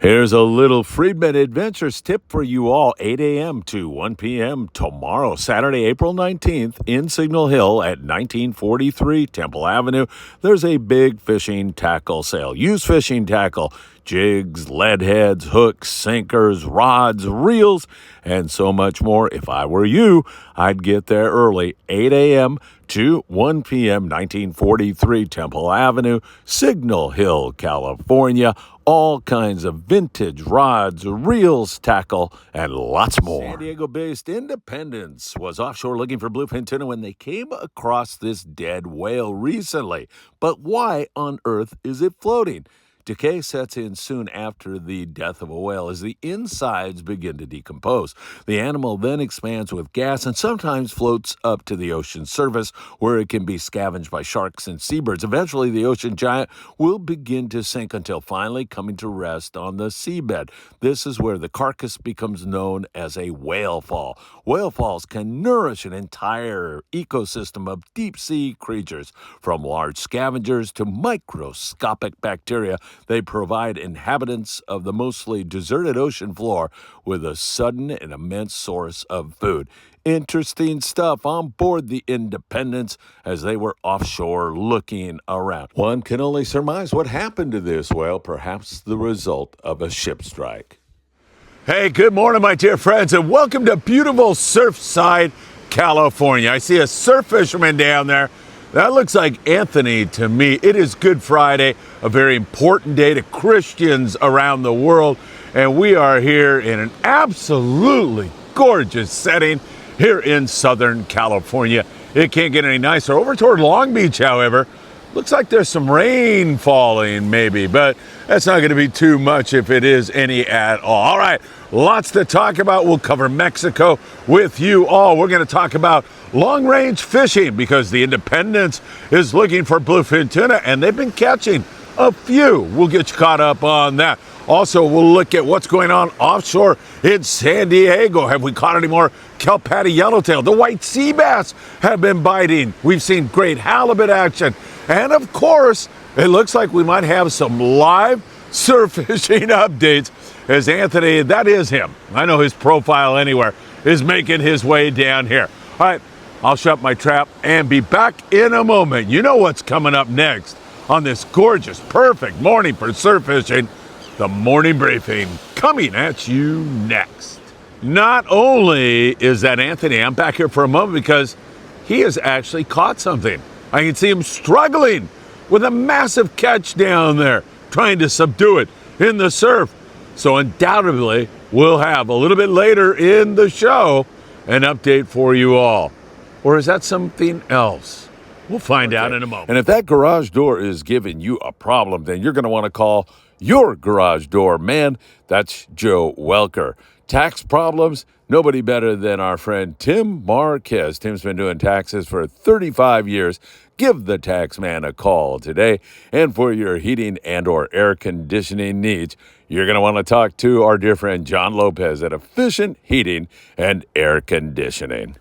Here's a little Friedman Adventures tip for you all, 8 a.m. to 1 p.m. tomorrow, Saturday, April 19th, in Signal Hill at 1943 Temple Avenue. There's a big fishing tackle sale. Use fishing tackle, jigs, lead heads, hooks, sinkers, rods, reels, and so much more. If I were you, I'd get there early, 8 a.m. to 1 p.m., 1943 Temple Avenue, Signal Hill, California. All kinds of vintage rods, reels, tackle, and lots more. San Diego-based Independence was offshore looking for bluefin tuna when they came across this dead whale recently. But why on earth is it floating? Decay sets in soon after the death of a whale as the insides begin to decompose. The animal then expands with gas and sometimes floats up to the ocean surface where it can be scavenged by sharks and seabirds. Eventually, the ocean giant will begin to sink until finally coming to rest on the seabed. This is where the carcass becomes known as a whale fall. Whale falls can nourish an entire ecosystem of deep-sea creatures, from large scavengers to microscopic bacteria. They provide inhabitants of the mostly deserted ocean floor with a sudden and immense source of food. Interesting stuff on board the Independence as they were offshore looking around. One can only surmise what happened to this whale, perhaps the result of a ship strike. Hey, good morning, my dear friends, and welcome to beautiful Surfside, California. I see a surf fisherman down there. That looks like Anthony to me. It is Good Friday, a very important day to Christians around the world, and we are here in an absolutely gorgeous setting here in Southern California. It can't get any nicer. Over toward Long Beach, however, looks like there's some rain falling maybe, but that's not going to be too much if it is any at all. All right, lots to talk about. We'll cover Mexico with you all. We're going to talk about long-range fishing because the Independence is looking for bluefin tuna, and they've been catching a few. We'll get you caught up on that. Also, we'll look at what's going on offshore in San Diego. Have we caught any more kelp patty yellowtail? The white sea bass have been biting. We've seen great halibut action. And of course, it looks like we might have some live surf fishing updates as Anthony, that is him, I know his profile anywhere, is making his way down here. All right, I'll shut my trap and be back in a moment. You know what's coming up next on this gorgeous, perfect morning for surf fishing. The morning briefing coming at you next. Not only is that Anthony, I'm back here for a moment because he has actually caught something. I can see him struggling with a massive catch down there, trying to subdue it in the surf. So undoubtedly, we'll have a little bit later in the show an update for you all. Or is that something else? We'll find out in a moment. And if that garage door is giving you a problem, then you're going to want to call your garage door man. That's Joe Welker. Tax problems? Nobody better than our friend Tim Marquez. Tim's been doing taxes for 35 years. Give the tax man a call today. And for your heating and or air conditioning needs, you're going to want to talk to our dear friend John Lopez at Efficient Heating and Air Conditioning.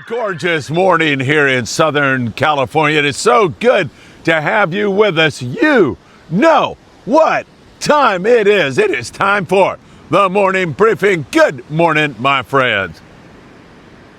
Gorgeous morning here in Southern California. It is so good to have you with us. You know what time it is. It is time for the morning briefing. Good morning, my friends.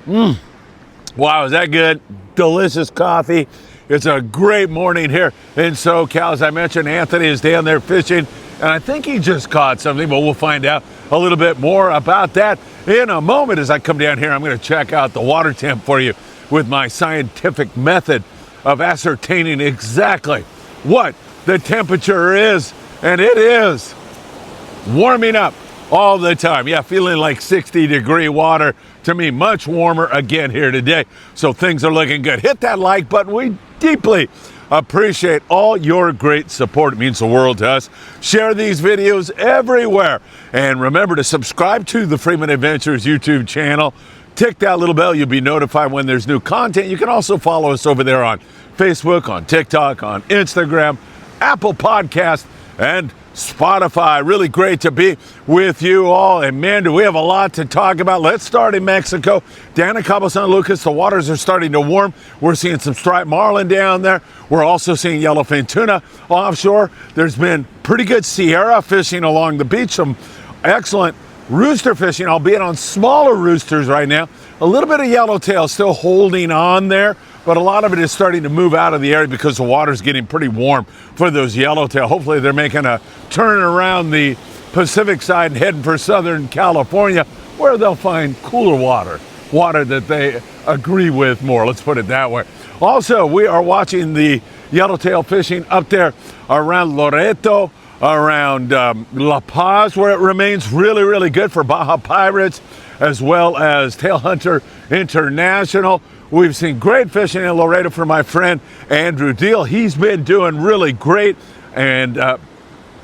Wow, is that good? Delicious coffee. It's a great morning here in SoCal. As I mentioned, Anthony is down there fishing, and I think he just caught something, but we'll find out a little bit more about that in a moment. As I come down here, I'm going to check out the water temp for you with my scientific method of ascertaining exactly what the temperature is. And it is warming up all the time. Yeah, feeling like 60-degree water to me, much warmer again here today. So things are looking good. Hit that like button. We deeply appreciate all your great support. It means the world to us. Share these videos everywhere. And remember to subscribe to the Friedman Adventures YouTube channel. Tick that little bell. You'll be notified when there's new content. You can also follow us over there on Facebook, on TikTok, on Instagram, Apple Podcast, and Spotify. Really great to be with you all. And man, do we have a lot to talk about. Let's start in Mexico. Down in Cabo San Lucas, the waters are starting to warm. We're seeing some striped marlin down there. We're also seeing yellowfin tuna offshore. There's been pretty good Sierra fishing along the beach. Some excellent rooster fishing, albeit on smaller roosters right now. A little bit of yellowtail still holding on there, but a lot of it is starting to move out of the area because the water's getting pretty warm for those yellowtail. Hopefully they're making a turn around the Pacific side and heading for Southern California, where they'll find cooler water that they agree with more. Let's put it that way. Also, we are watching the yellowtail fishing up there around Loreto, around La Paz, where it remains really, really good for Baja Pirates, as well as Tail Hunter International. We've seen great fishing in Loreto for my friend Andrew Deal. He's been doing really great, and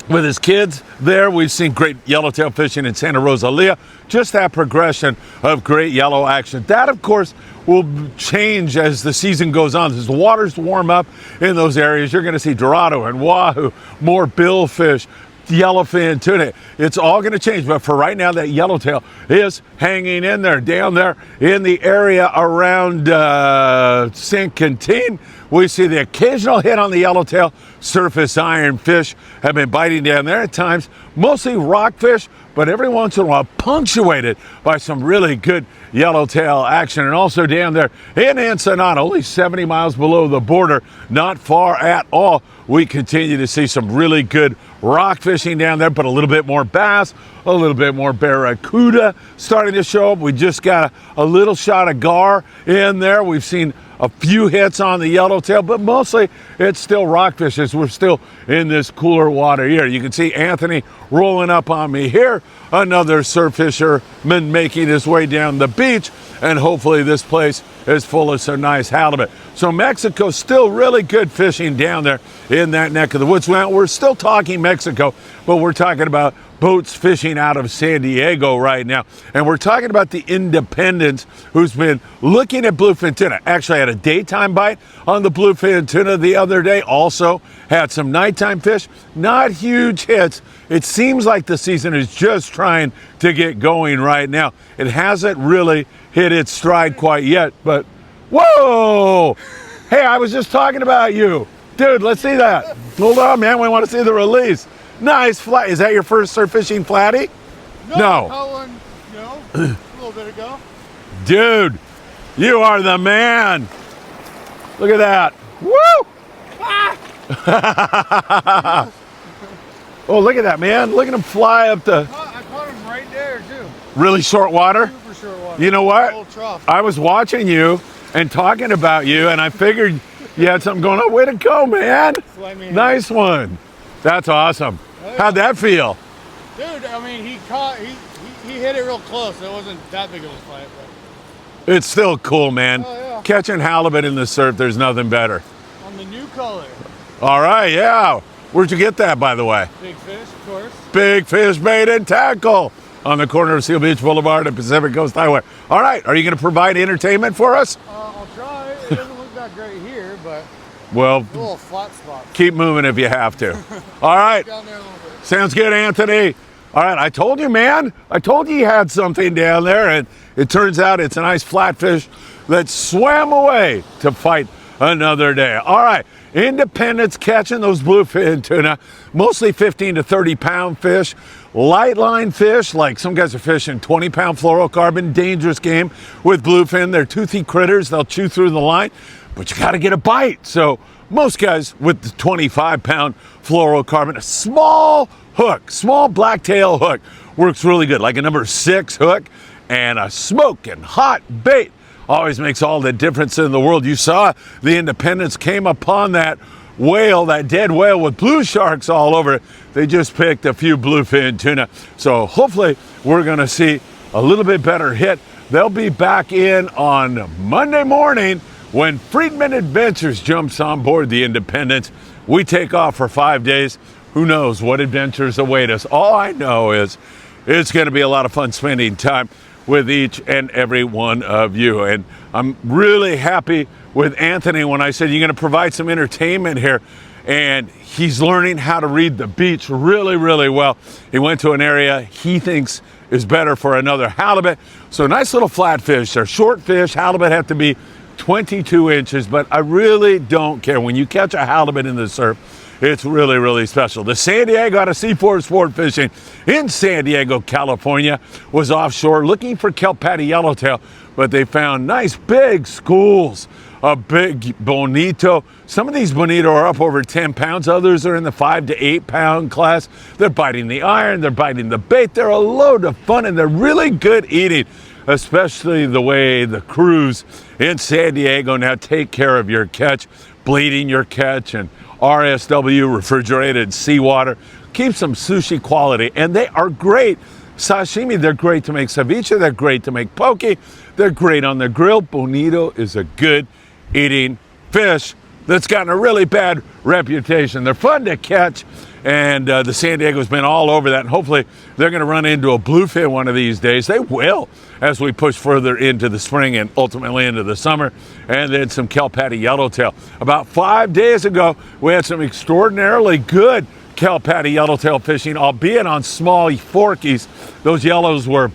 with his kids there, we've seen great yellowtail fishing in Santa Rosalia. Just that progression of great yellow action. That, of course, will change as the season goes on. As the waters warm up in those areas, you're going to see Dorado and Wahoo, more billfish, yellowfin tuna. It's all going to change, but for right now, that yellowtail is hanging in there. Down there in the area around San Quintin, we see the occasional hit on the yellowtail. Surface ironfish have been biting down there at times, mostly rockfish, but every once in a while punctuated by some really good yellowtail action. And also down there in Ensenada, only 70 miles below the border, not far at all, we continue to see some really good rock fishing down there, but a little bit more bass, a little bit more barracuda starting to show up. We just got a little shot of gar in there. We've seen a few hits on the yellowtail, but mostly it's still rockfish as we're still in this cooler water here. You can see Anthony rolling up on me here, another surf fisherman making his way down the beach, and hopefully this place is full of some nice halibut. So Mexico's still really good fishing down there in that neck of the woods. Well, we're still talking Mexico, but we're talking about boats fishing out of San Diego right now. And we're talking about the Independence, who's been looking at bluefin tuna. Actually had a daytime bite on the bluefin tuna the other day. Also had some nighttime fish. Not huge hits. It seems like the season is just trying to get going right now. It hasn't really hit its stride quite yet, but whoa! Hey, I was just talking about you. Dude, let's see that. Hold on, man. We want to see the release. Nice flat. Is that your first surf fishing flatty? No. I caught one, a little bit ago. Dude, you are the man. Look at that. Woo! Ah! Oh, look at that, man. Look at him fly up the... I caught him right there, too. Really short water? Super short water. You know what? I was watching you and talking about you, and I figured you had something going on. Way to go, man. Nice one. That's awesome. How'd that feel? Dude, I mean, he hit it real close. It wasn't that big of a fight, but it's still cool, man. Oh, yeah. Catching halibut in the surf, there's nothing better. On the new color. All right, yeah. Where'd you get that, by the way? Big Fish, of course. Big Fish Bait and Tackle on the corner of Seal Beach Boulevard and Pacific Coast Highway. All right, are you going to provide entertainment for us? I'll try. It doesn't look that great here, but well, a little flat spot. Keep moving if you have to. All right. Down there a little bit. Sounds good, Anthony. All right, I told you, man. I told you had something down there, and it turns out it's a nice flatfish that swam away to fight another day. All right, Independence catching those bluefin tuna, mostly 15 to 30 pound fish, light line fish, like some guys are fishing 20 pound fluorocarbon, dangerous game with bluefin. They're toothy critters, they'll chew through the line, but you gotta get a bite. So most guys with the 25 pound fluorocarbon, a small hook, small blacktail hook works really good, like a number 6 hook, and a smoking hot bait always makes all the difference in the world. You saw the Independence came upon that whale, that dead whale with blue sharks all over it. They just picked a few bluefin tuna. So hopefully we're gonna see a little bit better hit. They'll be back in on Monday morning when Friedman Adventures jumps on board the Independence. We take off for 5 days. Who knows what adventures await us? All I know is it's gonna be a lot of fun spending time with each and every one of you. And I'm really happy with Anthony when I said you're going to provide some entertainment here. and he's learning how to read the beach really, really well. He went to an area he thinks is better for another halibut. So nice little flat fish. They're short fish. Halibut have to be 22 inches, but I really don't care. When you catch a halibut in the surf, it's really, really special. The San Diego out of C4 Sport Fishing in San Diego, California, was offshore looking for kelp patty yellowtail, but they found nice big schools, a big bonito. Some of these bonito are up over 10 pounds. Others are in the 5 to 8 pound class. They're biting the iron, they're biting the bait. They're a load of fun, and they're really good eating, especially the way the crews in San Diego now take care of your catch, bleeding your catch, and RSW, refrigerated seawater, keeps them sushi quality, and they are great. Sashimi, they're great to make ceviche, they're great to make poke, they're great on the grill. Bonito is a good eating fish that's gotten a really bad reputation. They're fun to catch, and the San Diego's been all over that, and hopefully they're going to run into a bluefin one of these days. They will, as we push further into the spring and ultimately into the summer, and then some kelp patty yellowtail. About 5 days ago, we had some extraordinarily good kelp patty yellowtail fishing, albeit on small forkies. Those yellows were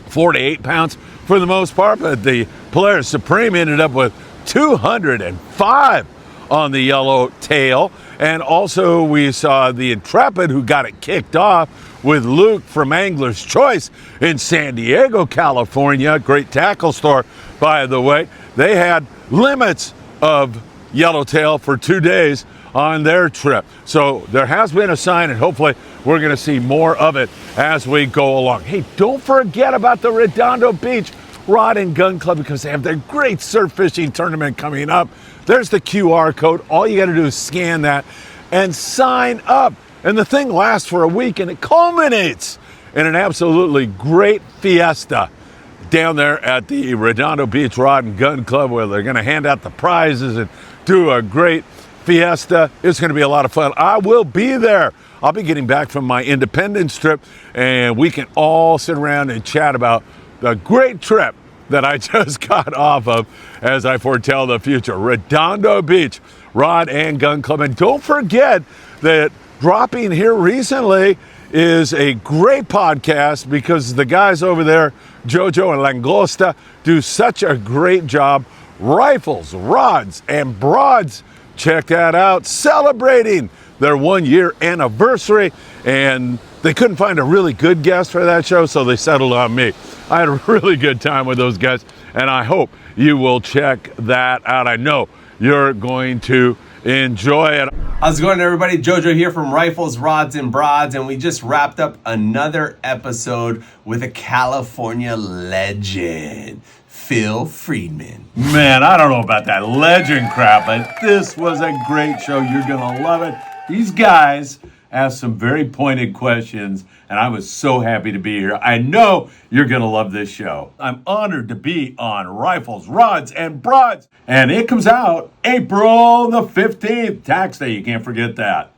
4 to 8 pounds for the most part, but the Polaris Supreme ended up with 205 on the yellowtail. And also we saw the Intrepid, who got it kicked off with Luke from Angler's Choice in San Diego, California. Great tackle store, by the way. They had limits of yellowtail for 2 days on their trip. So there has been a sign, and hopefully we're going to see more of it as we go along. Hey, don't forget about the Redondo Beach Rod and Gun Club, because they have their great surf fishing tournament coming up. There's the QR code. All you got to do is scan that and sign up. And the thing lasts for a week, and it culminates in an absolutely great fiesta down there at the Redondo Beach Rod and Gun Club, where they're going to hand out the prizes and do a great fiesta. It's going to be a lot of fun. I will be there. I'll be getting back from my Independence trip, and we can all sit around and chat about the great trip that I just got off of as I foretell the future. Redondo Beach Rod and Gun Club. And don't forget that dropping here recently is a great podcast, because the guys over there, Jojo and Langosta, do such a great job. Rifles, Rods, and Broads. Check that out. Celebrating their 1 year anniversary, and they couldn't find a really good guest for that show, so they settled on me. I had a really good time with those guys, and I hope you will check that out. I know you're going to enjoy it. How's it going, everybody? Jojo here from Rifles, Rods, and Broads, and we just wrapped up another episode with a California legend, Phil Friedman. Man, I don't know about that legend crap, but this was a great show. You're going to love it. These guys asked some very pointed questions, and I was so happy to be here. I know you're going to love this show. I'm honored to be on Rifles, Rods, and Broads, and it comes out April the 15th. Tax day, you can't forget that.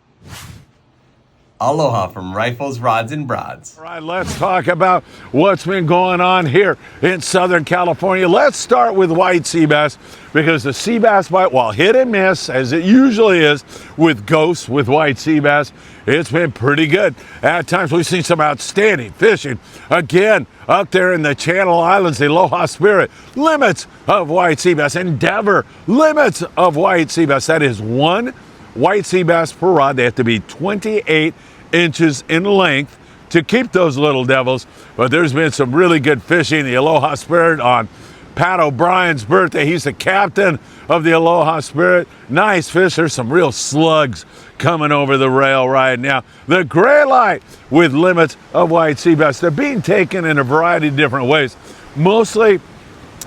Aloha from Rifles, Rods, and Broads. All right, let's talk about what's been going on here in Southern California. Let's start with white sea bass, because the sea bass bite, while hit and miss, as it usually is with ghosts with white sea bass, it's been pretty good. At times we've seen some outstanding fishing. Again, up there in the Channel Islands, the Aloha Spirit, limits of white sea bass. Endeavor, limits of white sea bass. That is one white sea bass per rod. They have to be 28 inches in length to keep those little devils. But there's been some really good fishing. The Aloha Spirit on Pat O'Brien's birthday. He's the captain of the Aloha Spirit. Nice fish. There's some real slugs coming over the rail right now. The gray light with limits of white sea bass. They're being taken in a variety of different ways. Mostly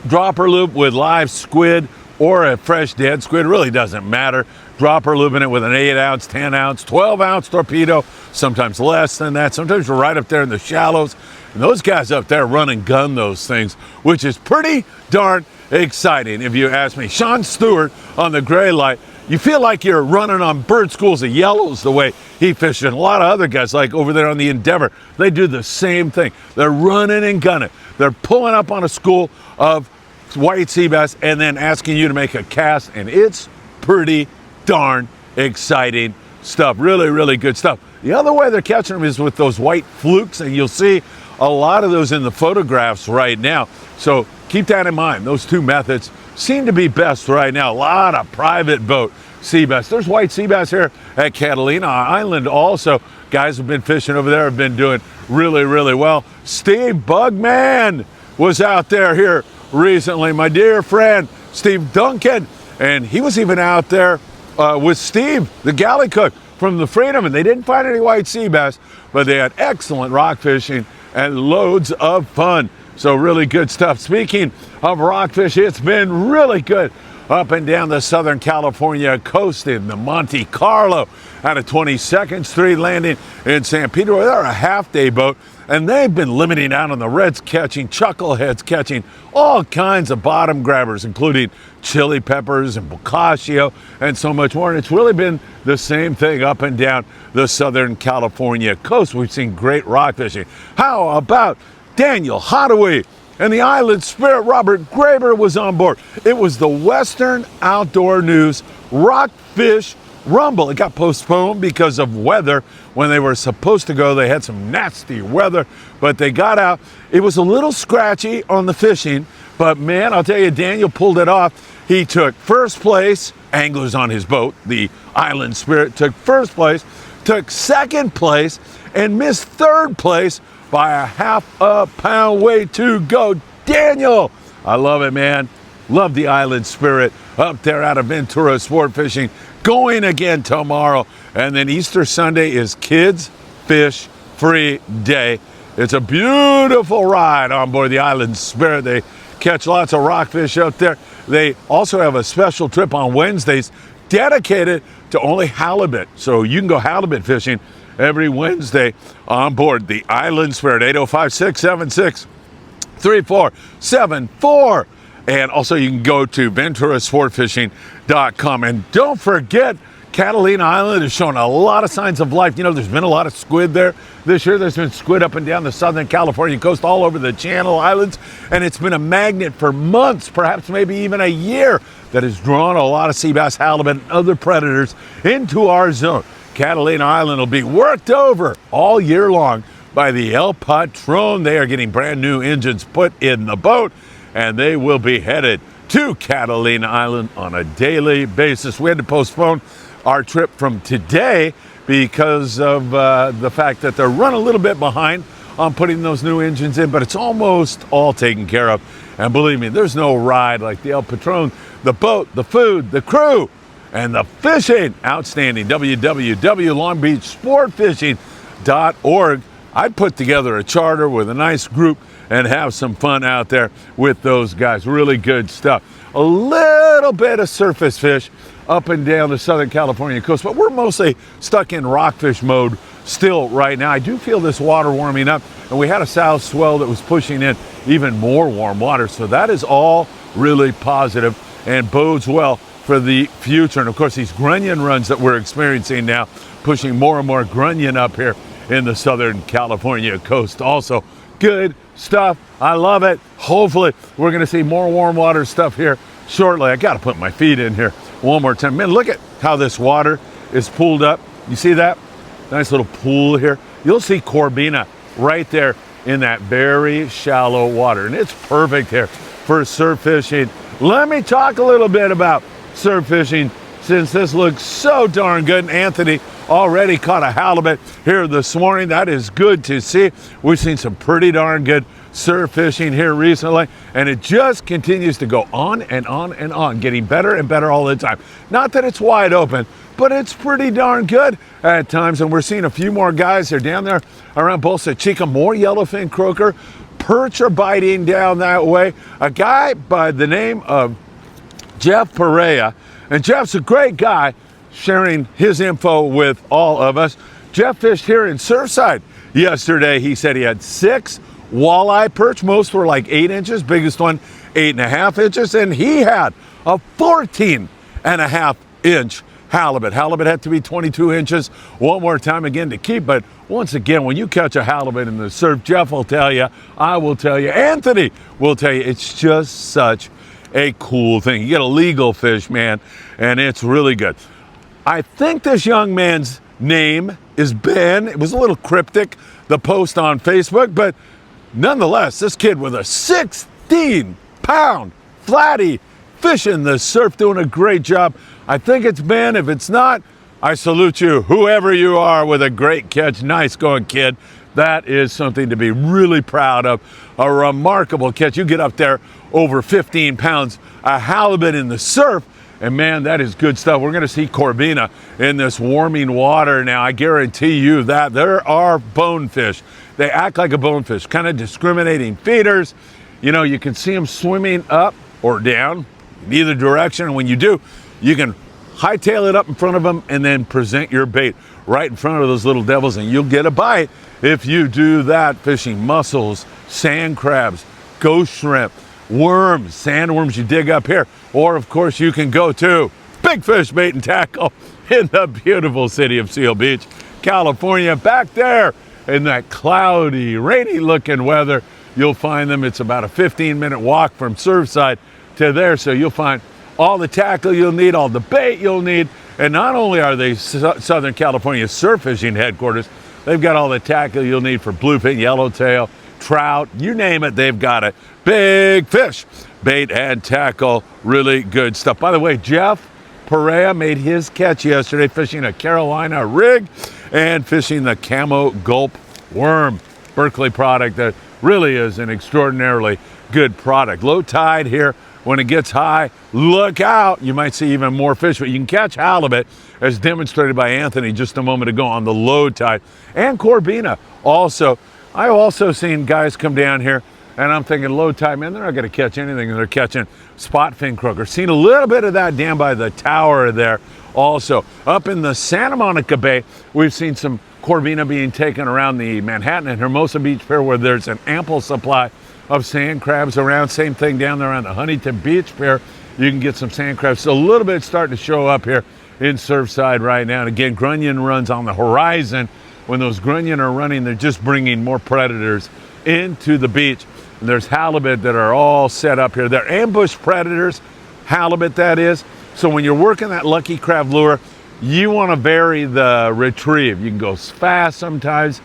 dropper loop with live squid or a fresh dead squid. It really doesn't matter. Dropper looping it with an 8 ounce, 10 ounce, 12 ounce torpedo, sometimes less than that. Sometimes you're right up there in the shallows. And those guys up there run and gun those things, which is pretty darn exciting, if you ask me. Sean Stewart on the gray light, you feel like you're running on bird schools of yellows the way he fished. And a lot of other guys, like over there on the Endeavor, they do the same thing. They're running and gunning. They're pulling up on a school of white sea bass and then asking you to make a cast, and it's pretty darn exciting stuff. Really, really good stuff. The other way they're catching them is with those white flukes, and you'll see a lot of those in the photographs right now. So keep that in mind. Those two methods seem to be best right now. A lot of private boat sea bass. There's white sea bass here at Catalina Island also. Guys have been fishing over there, have been doing really, really well. Steve Bugman was out there here recently, my dear friend Steve Duncan, and he was even out there with Steve, the galley cook from the Friedman. They didn't find any white sea bass, but they had excellent rock fishing and loads of fun. So really good stuff. Speaking of rockfish, it's been really good up and down the Southern California coast in the Monte Carlo out of 22nd Street landing in San Pedro. They're a half-day boat, and they've been limiting out on the reds, catching chuckleheads, catching all kinds of bottom grabbers, including chili peppers and boccaccio and so much more. And it's really been the same thing up and down the Southern California coast. We've seen great rock fishing. How about Daniel Hadaway and the Island Spirit? Robert Graber was on board. It was the Western Outdoor News Rockfish Rumble. It got postponed because of weather. When they were supposed to go, they had some nasty weather, but they got out. It was a little scratchy on the fishing, but man, I'll tell you, Daniel pulled it off. He took first place. Anglers on his boat, the Island Spirit, took first place, took second place, and missed third place by a half a pound. Way to go, Daniel. I love it, man. Love the Island Spirit up there out of Ventura Sport Fishing. Going again tomorrow. And then Easter Sunday is Kids Fish Free Day. It's a beautiful ride on board the Island Spirit. They catch lots of rockfish out there. They also have a special trip on Wednesdays dedicated to only halibut. So you can go halibut fishing every Wednesday on board the Island Spirit. 805-676-3474. And also you can go to VenturaSportFishing.com. And don't forget, Catalina Island is showing a lot of signs of life. You know, there's been a lot of squid there this year. There's been squid up and down the Southern California coast, all over the Channel Islands. And it's been a magnet for months, perhaps maybe even a year, that has drawn a lot of sea bass, halibut, and other predators into our zone. Catalina Island will be worked over all year long by the El Patron. They are getting brand new engines put in the boat, and they will be headed to Catalina Island on a daily basis. We had to postpone our trip from today because of the fact that they're running a little bit behind on putting those new engines in, but it's almost all taken care of. And believe me, there's no ride like the El Patron. The boat, the food, the crew, and the fishing. Outstanding. www.longbeachsportfishing.org. I'd put together a charter with a nice group and have some fun out there with those guys. Really good stuff. A little bit of surface fish up and down the Southern California coast, but we're mostly stuck in rockfish mode still right now. I do feel this water warming up, and we had a south swell that was pushing in even more warm water, so that is all really positive and bodes well for the future. And of course, these grunion runs that we're experiencing now, pushing more and more grunion up here in the Southern California coast. Also, good stuff. I love it. Hopefully, we're going to see more warm water stuff here shortly. I got to put my feet in here one more time. Man, look at how this water is pooled up. You see that? Nice little pool here. You'll see Corbina right there in that very shallow water. And it's perfect here for surf fishing. Let me talk a little bit about surf fishing since this looks so darn good. And Anthony already caught a halibut here this morning. That is good to see. We've seen some pretty darn good surf fishing here recently, and it just continues to go on and on and on, getting better and better all the time. Not that it's wide open, but it's pretty darn good at times, and we're seeing a few more guys. They're down there around Bolsa Chica, more yellowfin croaker. Perch are biting down that way. A guy by the name of Jeff Perea, and Jeff's a great guy, sharing his info with all of us. Jeff fished here in Surfside yesterday. He said he had 6 walleye perch. Most were like 8 inches, biggest one 8.5 inches, and he had a 14.5 inch halibut. Halibut had to be 22 inches one more time again to keep, but once again, when you catch a halibut in the surf, Jeff will tell you, I will tell you, Anthony will tell you, it's just such a cool thing. You get a legal fish, man, and it's really good. I think this young man's name is Ben. It was a little cryptic, the post on Facebook, but nonetheless, this kid with a 16-pound flatty fishing the surf, doing a great job. I think it's Ben. If it's not, I salute you, whoever you are, with a great catch. Nice going, kid. That is something to be really proud of. A remarkable catch. You get up there over 15 pounds, a halibut in the surf, and man, that is good stuff. We're going to see Corvina in this warming water now. I guarantee you that there are bonefish. They act like a bonefish, kind of discriminating feeders. You know, you can see them swimming up or down in either direction. And when you do, you can hightail it up in front of them and then present your bait right in front of those little devils, and you'll get a bite if you do that. Fishing mussels, sand crabs, ghost shrimp, worms, sandworms you dig up here. Or, of course, you can go to Big Fish Bait and Tackle in the beautiful city of Seal Beach, California. Back there in that cloudy, rainy-looking weather, you'll find them. It's about a 15-minute walk from Surfside to there, so you'll find all the tackle you'll need, all the bait you'll need. And not only are they Southern California surf fishing headquarters, they've got all the tackle you'll need for bluefin, yellowtail, trout, you name it, they've got it. Big Fish Bait and Tackle, really good stuff. By the way, Jeff Perea made his catch yesterday fishing a Carolina rig and fishing the Camo Gulp worm, Berkeley product that really is an extraordinarily good product. Low tide here. When it gets high, look out. You might see even more fish, but you can catch halibut, as demonstrated by Anthony just a moment ago, on the low tide. And Corvina also. I've also seen guys come down here, and I'm thinking low tide, man, they're not going to catch anything. They're catching spot fin croaker. Seen a little bit of that down by the tower there also. Up in the Santa Monica Bay, we've seen some Corvina being taken around the Manhattan and Hermosa Beach Pier, where there's an ample supply of sand crabs around. Same thing down there on the Huntington Beach Pier. You can get some sand crabs. So a little bit starting to show up here in Surfside right now. And again, grunion runs on the horizon. When those grunion are running, they're just bringing more predators into the beach. And there's halibut that are all set up here. They're ambush predators, halibut that is. So when you're working that lucky crab lure, you want to vary the retrieve. You can go fast sometimes.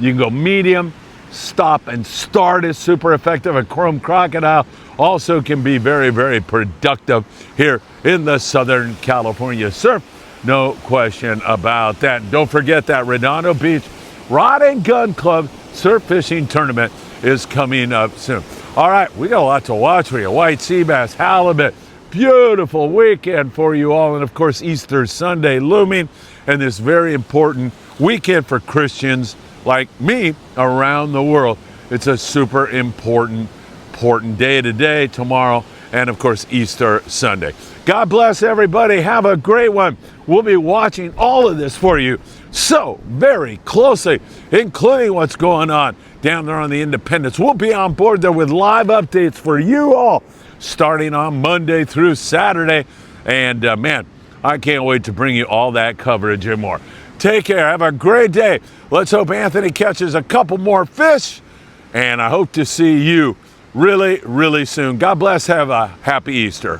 You can go medium. Stop and start is super effective. A chrome crocodile also can be very, very productive here in the Southern California surf. No question about that. Don't forget that Redondo Beach Rod and Gun Club Surf Fishing Tournament is coming up soon. All right, we got a lot to watch for you. White sea bass, halibut, beautiful weekend for you all. And of course, Easter Sunday looming, and this very important weekend for Christians like me around the world. It's a super important day today, tomorrow, and of course Easter Sunday. God bless everybody. Have a great one. We'll be watching all of this for you so very closely, including what's going on down there on the Independence. We'll be on board there with live updates for you all starting on Monday through Saturday. And man, I can't wait to bring you all that coverage and more. Take care. Have a great day. Let's hope Anthony catches a couple more fish, and I hope to see you really, really soon. God bless. Have a happy Easter.